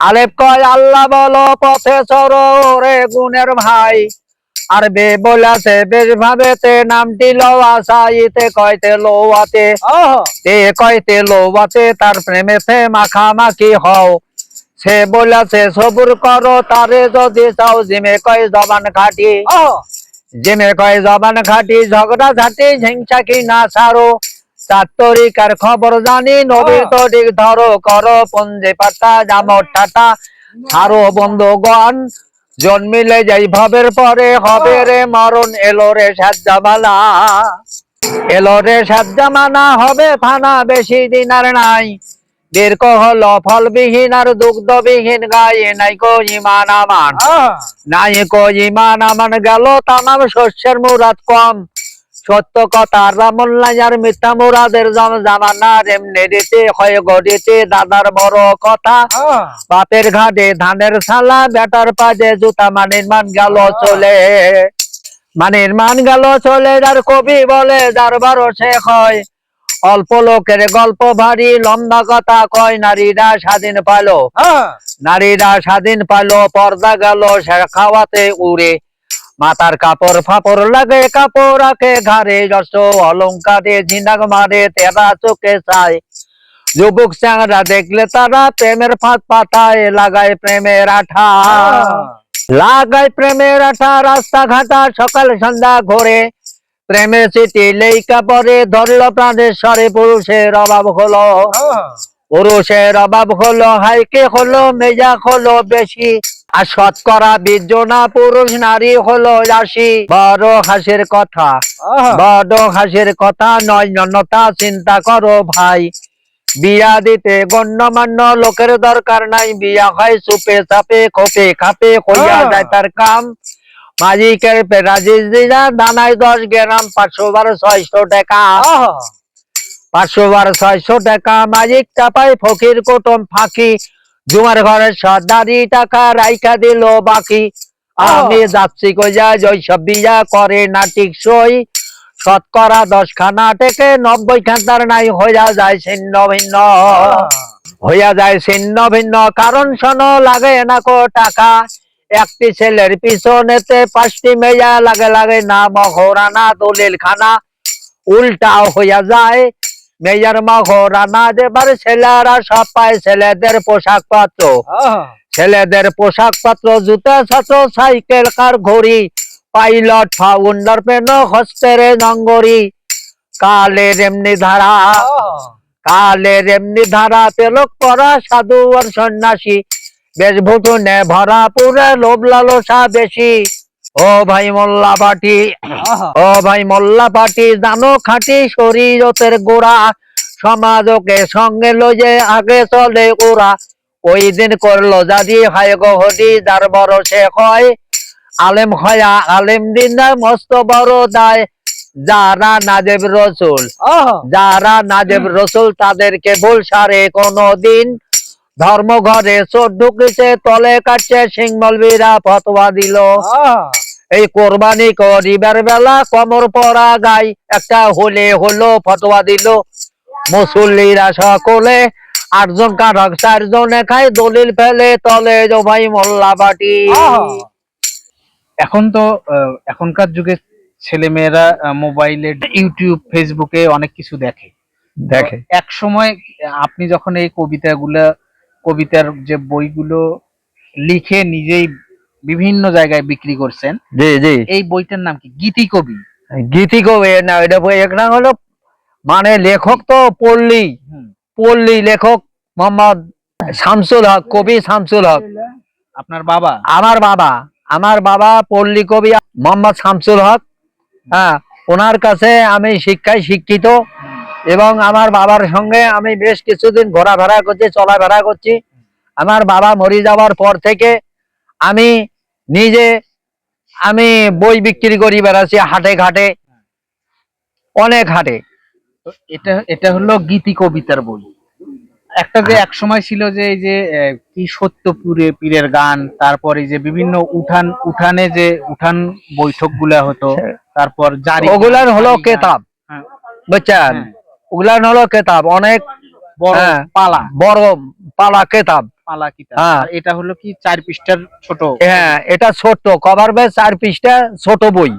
আলেপ কয় আল্লাহ বলো পথে চরো রে গুণের ভাই। আর বে বলেছে বেশ ভাবেতে নামটি লওয়া চাইতে কয়তে লওয়াতে তে কয়তে লওয়াতে তার প্রেমেতে মাখামাখি হও। সে বলেছে সবুর করো তারে যদি চাও জিমে কয় জবান খাটি। জিমে কয় জবান খাটি ঝগড়া ঝাঁটি হিংসা কি না ছাড়ো। চার তরিকার খবর জানি নবীর তরিক ধরো করো পঞ্জে পাতা জামর ঠাটা ছাড়ো বন্ধুগণ। জন্মিলে যাই ভবের পরে হবে রে মরণ। এলো রে সাত জামানা, এলো রে সাত জামানা হবে ফানা বেশি দিন আর নাই। দীর্ঘ হলো ফলবিহীন আর দুগ্ধবিহীন গায়ে নাই কো ইমান আমান। নাই কো ইমান আমান গেল তামাম শস্যের মুরাদ কম। সত্য কথা রামুল্লাহ আর মিথ্যা মুরাদের জামানা এমনি দিতে হয় গড়িতে দাদার বড় কথা। বাপের ঘাটে ধানের ছালা বেটার পাজে জুতা মানের মান গেল চলে। মানের মান গেল চলে যার কবি বলে যার বারো শেখ হয়। অল্প লোকের গল্প ভারী লম্বা কথা কয় নারীরা স্বাধীন পাইলো। নারীরা স্বাধীন পাইলো পর্দা গেল সে খাওয়াতে উড়ে। মাথার কাপড় ফাপড় লাগে কাপড় রাখে ঘাড়ে যশ অলঙ্কারে ঝিনাক মারে তেরা চোখে চায়। যুবক চ্যাংরা দেখলে তারা প্রেমের ফাঁদ পাতায় লাগায় প্রেমের আঠা। লাগায় প্রেমের আঠা রাস্তাঘাটা সকাল সন্ধ্যা ঘোরে। প্রেমের চিঠি লেখা পরে ধরল প্রাণেশ্বরে পুরুষের অভাব হলো। পুরুষের অভাব হলো হাইকে হলো মেজা হলো বেশি। আর শতকরা 20 জনা পুরুষ নারী হলো 80। বড় হাসির কথা, বড় হাসির কথা নয় জনতা চিন্তা করো ভাই। বিয়া দিতে গণ্যমান্য লোকের দরকার নাই। বিয়া হয় চুপে চাপে খোপে খাপে হইয়া যায় তার কাম। মালিকের রাজিস দিনা দানায় 10 গ্রাম 500 বার 600 টাকা। 500 বার 600 টাকা মালিক চাপাই ফকির কুটুম ফাঁকি। জুমার ঘরের সর্দারি টাকা রাইখা দিল বাকি। আমি যাচ্ছি কইয়া জৈসব বিয়া করে না টিকসই। শতকরা 10 খানা থেকে 90 খানার নাই হইয়া যায় ছিন্ন ভিন্ন। হইয়া যায় ছিন্ন ভিন্ন কারণ শোনো লাগে না কো টাকা। একটি ছেলের পিছনেতে 5টি মেয়া লাগে লাগে না মহরানা দলিল খানা। উল্টাও হইয়া যায় মেয়ার মহরানা যেবার ছেলেরা সব পায় ছেলেদের পোশাক পত্র। ছেলেদের পোশাক পত্র জুতা ছাত্র সাইকেল কার ঘড়ি। পাইলট ফাউন্ডার পেন হস্তের নঙ্গরি। কালের এমনি ধারা, কালের এমনি ধারা তেলক পরা সাধু আর সন্ন্যাসী। বেশভূষণে ভরা পুরে লোভ লালসা বেশি। ও ভাই মোল্লা পাটি, ও ভাই মোল্লা পাটি জানো খাঁটি শরীয়তের গোড়া। সমাজকে সঙ্গে লইয়ে আগে চলে ওরা। ওই দিন করলো যদি হয় গহরি যার বড় সে হয়। আলেম হয়া আলেম দিন মস্ত বড় দায়। যারা নাজেব রসুল, যারা নাজেব রসুল তাদেরকে ভুল সারে কোনো দিন। ধর্ম ঘরে চোর ঢুকেছে তলে কাটছে সিং মলবিরা ফতোয়া দিল। এই কোরবানি করিবার বেলা কমর পরা গাই একটা হলে হলো ফতোয়া দিল। মুসল্লিরা সকলে 8 জন কারক 4 জনে খায় দলিল ফেলে তলে ভাই মোল্লা পাটি। এখন তো এখনকার যুগে ছেলে মেয়েরা মোবাইলে ইউটিউব ফেসবুকে অনেক কিছু দেখে। এক সময় আপনি যখন এই কবিতার যে বইগুলো লিখে নিজেই বিভিন্ন জায়গায় বিক্রি করছেন, জি জি, এই বইটার নাম কি? গীতি কবি। গীতি কবি না, এটা বই এক নাম হলো মানে লেখক তো পল্লী পল্লী লেখক মোহাম্মদ শামসুল হক, কবি শামসুল হক। আপনার বাবা? আমার বাবা পল্লী কবি মোহাম্মদ শামসুল হক। হ্যাঁ, ওনার কাছে আমি শিক্ষায় শিক্ষিত এবং আমার বাবার সঙ্গে আমি বেশ কিছুদিন ঘোরাফেরা করছি, চলাফেরা করছি। আমার বাবা মরে যাওয়ার পর থেকে আমি নিজে বই বিক্রি করি বেড়াচ্ছি হাটে ঘাটে, অনেক হাটে। এটা হলো গীতি কবিতার বই। একটা যে এক সময় ছিল যে এই যে কি সত্যপুরে পীরের গান, তারপরে যে বিভিন্ন উঠানে যে উঠান বৈঠক গুলা হতো, তারপর জারি ওগুলার হলো কেতাব, বুঝছেন? ওগুলার হলো কেতাব, অনেক বড় পালা কেতাব। পালা কিতাব। হ্যাঁ। আর এটা হলো কি 4 পৃষ্ঠার ছোট। হ্যাঁ, এটা ছোট্ট কভার বেস 4 পৃষ্ঠা ছোট বই।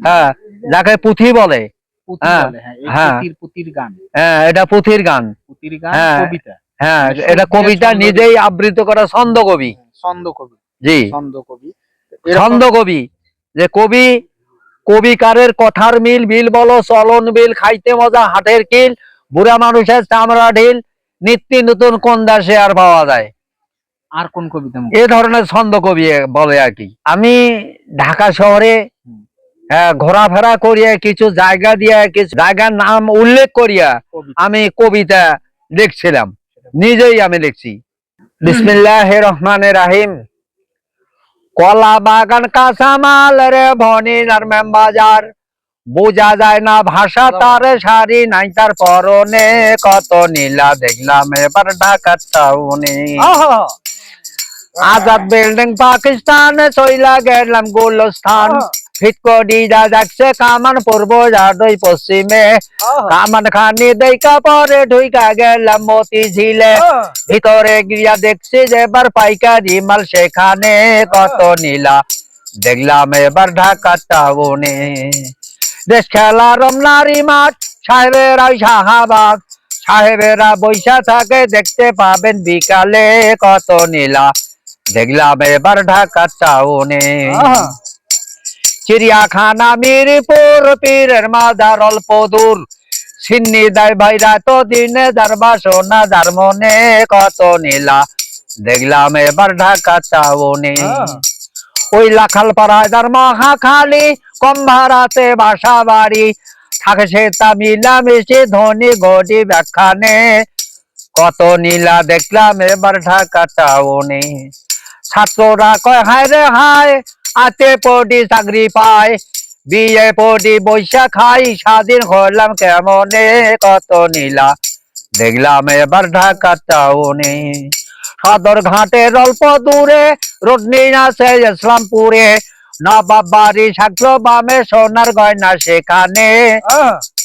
হ্যাঁ, যাকে পুঁথি বলে। পুঁথি হ্যাঁ, বলে, হ্যাঁ, এই হ্যাঁ, পুঁথির গান। হ্যাঁ, এটা পুঁথির গান। পুঁথির গান, হ্যাঁ, কবিতা। হ্যাঁ, মানে সুর এটা দিয়ে কবিতা ছন্দ নিজেই আবৃত্তি করা ছন্দ কবি। ছন্দ কবি। জি, ছন্দ কবি। এরকম ছন্দ কবি। যে কবি, কবিকারের কথার মিল, বিল বলো চলন বিল, খাইতে মজা হাটের কিল, বুড়া মানুষের চামড়া ঢিল, নিত্য নতুন কোন দাসে আর পাওয়া যায়। আর কোন কবিতা এ ধরনের ছন্দ কবি বলে আর কি। আমি ঢাকা শহরে ঘোরাফেরা করিয়া কিছু জায়গা দিয়া, কিছু জায়গার নাম উল্লেখ করিয়া আমি কবিতা লিখছিলাম, নিজেই আমি লিখছি। বিসমিল্লাহির রহমানির রহিম। কলা বাগান কাঁচামাল রে ভনি নারমেম বাজার, বোঝা যায় না ভাষা তার, শাড়ি নাই তার পরনে, কত নীলা দেখলাম এবার ঢাকার টাউনে। আজাদ বিল্ডিং পাকিস্তান, চইলা গেলাম গুলস্থান, ফিটকড়িরা যাচ্ছে কামান পূর্ব যাদই পশ্চিমে, কামান খানি দেখা পরে ঢুইকা গেলাম মতি ঝিলে, ভিতরে গিয়া দেখছি যে এবার পাইকারি মাল সেখানে, কত নীলা দেখলাম এবার ঢাকা টাউনে। দেশ খেলা রমনারি মাঠ, সাহেবেরা শাহাবাগ, সাহেবেরা বৈশা থাকে দেখতে পাবেন বিকালে, কত নীলা দেখলাম এবার ঢাকা টাউনে। চিড়িয়াখানা মিরপুর, পীরের মাজার অল্প দূর, সিন্নি দেয় ভাইরা তো দিনে যার বাসনা যার মনে, কত নীলা দেখলাম এবার ঢাকা টাউনে। ওই লাখাল পাড়ায় যার মহাখালী, কম ভাড়াতে বাসা বাড়ি, থাকে সে তা মিলামিশি ধনী গরিব ব্যাখ্যানে, কত নীলা দেখলাম এবার ঢাকা টাউনে। ছাত্ররা কয় হায় রে হায়, আতে পড়ি চাকরি পায়, বিয়ে পড়ি বৈশা খাই, স্বাধীন হলাম কেমনে, কত নীলা দেখলাম এবার ঢাকা টাউনে। সদর ঘাটের অল্প দূরে রোডনি আছে ইসলামপুরে, নবাব বাড়ি থাকলো বামে সোনার গয়না সেখানে,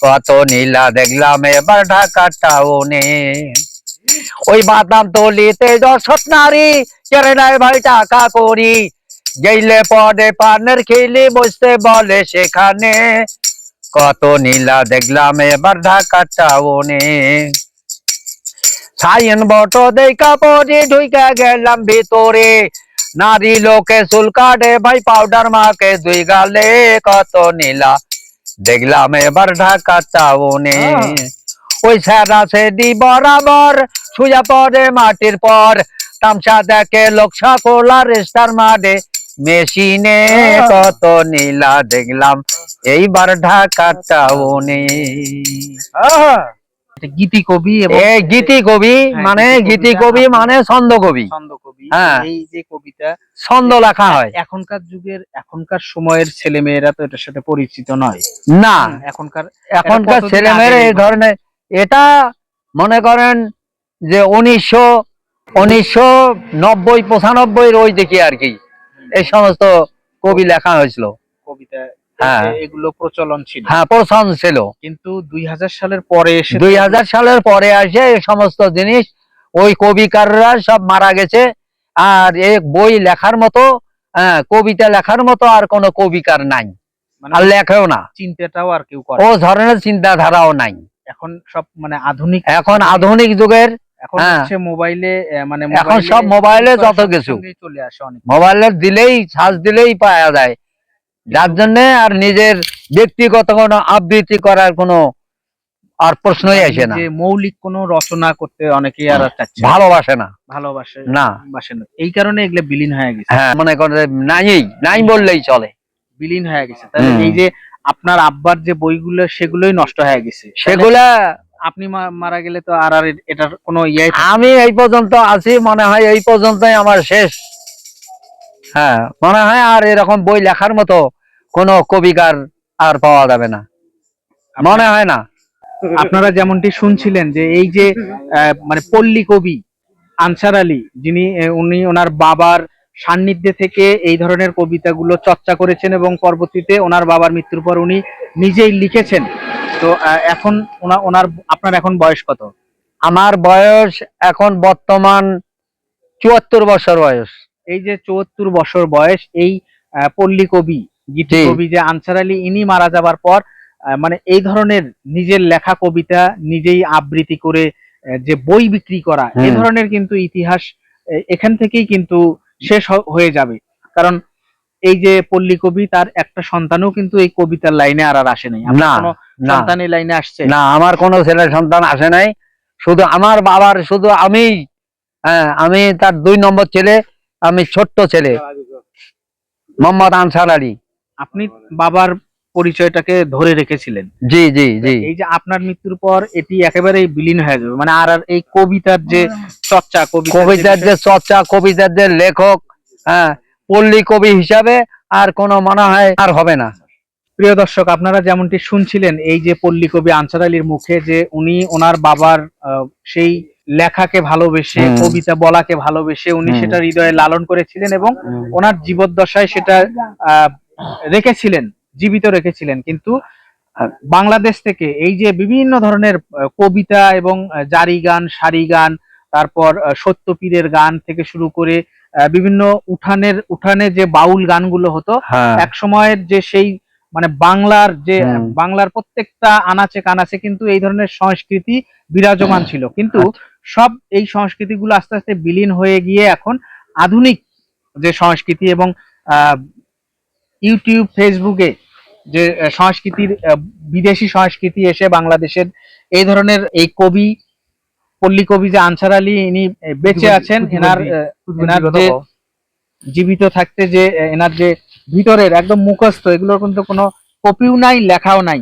কত নীলা দেখলাম এবার ঢাকা টাউনে। ওই বাদাম তলিতে দশত নারী, কেড়ে নেয় ভাই টাকা করি, গেইলে পরে পানের খিলি বসতে বলে সেখানে, কত নীলা দেখলাম এবার ঢাকা টাউনে। সাইন বট দেখা পরে ঢুইকা গেলাম ভিতরে, নারী লোকে চুল কাটে ভাই পাউডার মাকে দুই গালে, কত নীলা দেখলাম এবার ঢাকা টাউনে। ওই স্যারা সেদি বরাবর সুজা পড়ে মাটির পর, তামসা দেখে লোক সকলার স্টার মারে মেশিনে, কত নীলা দেখলাম এইবার ঢাকা টাউনে। গীতি কবি এবং গীতি কবি মানে গীতি কবি মানে ছন্দ কবি। ছন্দ কবি। হ্যাঁ, এই যে কবিতা ছন্দ লেখা হয়। এখনকার সময়ের ছেলে মেয়েরা তো এটার সাথে পরিচিত নয়। না, এখনকার ছেলে মেয়েরা এই ধরনের, এটা মনে করেন যে 1990-95 ওই দেখি আর কি এই সমস্ত কবি লেখা হয়েছিল কবিতা। হ্যাঁ, এগুলো প্রচলন ছিল। হ্যাঁ, প্রচলন ছিল। কিন্তু 2000 সালের পরে এসে 2000 সালের পরে আসে এই সমস্ত জিনিস, ওই কবিকাররা সব মারা গেছে। আর এই বই লেখার মতো, কবিতা লেখার মতো আর কোনো কবিকার নাই, আর লেখেও না। চিন্তাটাও আর কেউ করে ও ধরনের চিন্তাধারাও নাই। এখন সব মানে আধুনিক, এখন আধুনিক যুগের, এখন হচ্ছে মোবাইলে, মানে এখন সব মোবাইলে যত কিছু চলে আসে, অনেক মোবাইলে দিলেই সার্চ দিলেই পাওয়া যায়, যার জন্য আর নিজের ব্যক্তিগত কোনো আবৃত্তি করার কোনো আর প্রশ্নই আসে না। যে মৌলিক কোনো রচনা করতে অনেকেই আর চাচ্ছে ভালোবাসে না, বাসে না। এই কারণে এগুলো বিলীন হয়ে গেছে। হ্যাঁ, মনে করেন নাই বললেই চলে, বিলীন হয়ে গেছে। তাহলে এই যে আপনার আব্বার যে বইগুলো সেগুলোই নষ্ট হয়ে গেছে, সেগুলা আপনি মারা গেলে তো আর এটার কোনো আমি এই পর্যন্ত আছি, মনে হয় এই পর্যন্তই আমার শেষ। হ্যাঁ, মনে হয় আর এরকম বই লেখার মতো কোনো কবিকার আর পাওয়া যাবে না, মনে হয় না। আপনারা যেমনটি শুনছিলেন যে এই যে মানে পল্লী কবি আনসার আলী, যিনি উনি ওনার বাবার সান্নিধ্যে থেকে এই ধরনের কবিতাগুলো চর্চা করেছেন এবং পরবর্তীতে ওনার বাবার মৃত্যুর পর উনি নিজেই লিখেছেন। তো এখন আপনার এখন বয়স কত? আমার বয়স এখন বর্তমান 74 বছর বয়স। এই যে 74 বছর বয়স, এই পল্লী কবি, গীতি জি। কবি যে আনসার আলী, ইনি মারা যাবার পর মানে এই ধরনের নিজের লেখা কবিতা নিজেই আবৃত্তি করে যে বই বিক্রি করা, এই ধরনের কিন্তু ইতিহাস এখান থেকেই কিন্তু শেষ হয়ে যাবে। কারণ এই যে পল্লী কবি, তার একটা সন্তানও কিন্তু এই কবিতার লাইনে আর আসে নাই। আপনার না, কোনো না। সন্তান এই লাইনে আসছে? না, আমার কোনো ছেলে সন্তান আসে নাই, শুধু আমার বাবার, শুধু আমি, হ্যাঁ, আমি তার 2 নম্বর ছেলে, আমি ছোট্ট ছেলে মোহাম্মদ আনসার আলী। আপনি বাবার পরিচয়টাকে ধরে রেখেছিলেন। জি, জি, জি। এই যে আপনার মৃত্যুর পর এটি একেবারেই বিলীন হয়ে যাবে, মানে আর আর এই কবিতার যে চর্চা, কবিতার যে চর্চা, কবিতার যে লেখক, হ্যাঁ, পল্লী কবি হিসাবে আর কোনো মনে হয় আর হবে না। প্রিয় দর্শক, আপনারা যেমনটি শুনছিলেন এই যে পল্লী কবি আনসার আলীর মুখে, যে উনি ওনার বাবার সেই লেখাকে ভালোবেসে, কবিতা বলাকে ভালোবেসে উনি সেটা হৃদয়ে লালন করেছিলেন এবং ওনার জীবদ্দশায় সেটা রেখেছিলেন, জীবিত রেখেছিলেন। কিন্তু বাংলাদেশ থেকে এই যে বিভিন্ন ধরনের কবিতা এবং জারি গান, সারি গান, তারপর সত্যপীরের গান থেকে শুরু করে বিভিন্ন উঠানে যে বাউল গানগুলো হতো এক সময়ের, যে সেই মানে বাংলার যে বাংলার প্রত্যেকটা আনাচে কানাচে কিন্তু এই ধরনের সংস্কৃতি বিরাজমান ছিল। কিন্তু সব এই সংস্কৃতিগুলো আস্তে আস্তে বিলীন হয়ে গিয়ে এখন আধুনিক যে সংস্কৃতি এবং ইউটিউব, ফেসবুকে যে সংস্কৃতির বিদেশি সংস্কৃতি এসে বাংলাদেশের এই ধরনের এই কবি, পল্লী কবি যে আনসার আলী, ইনি বেঁচে আছেন। এনার যে জীবিত থাকতে যে এনার যে ভিতরের একদম মুখস্থ, এগুলোর কিন্তু কোনো কপিও নাই, লেখাও নাই।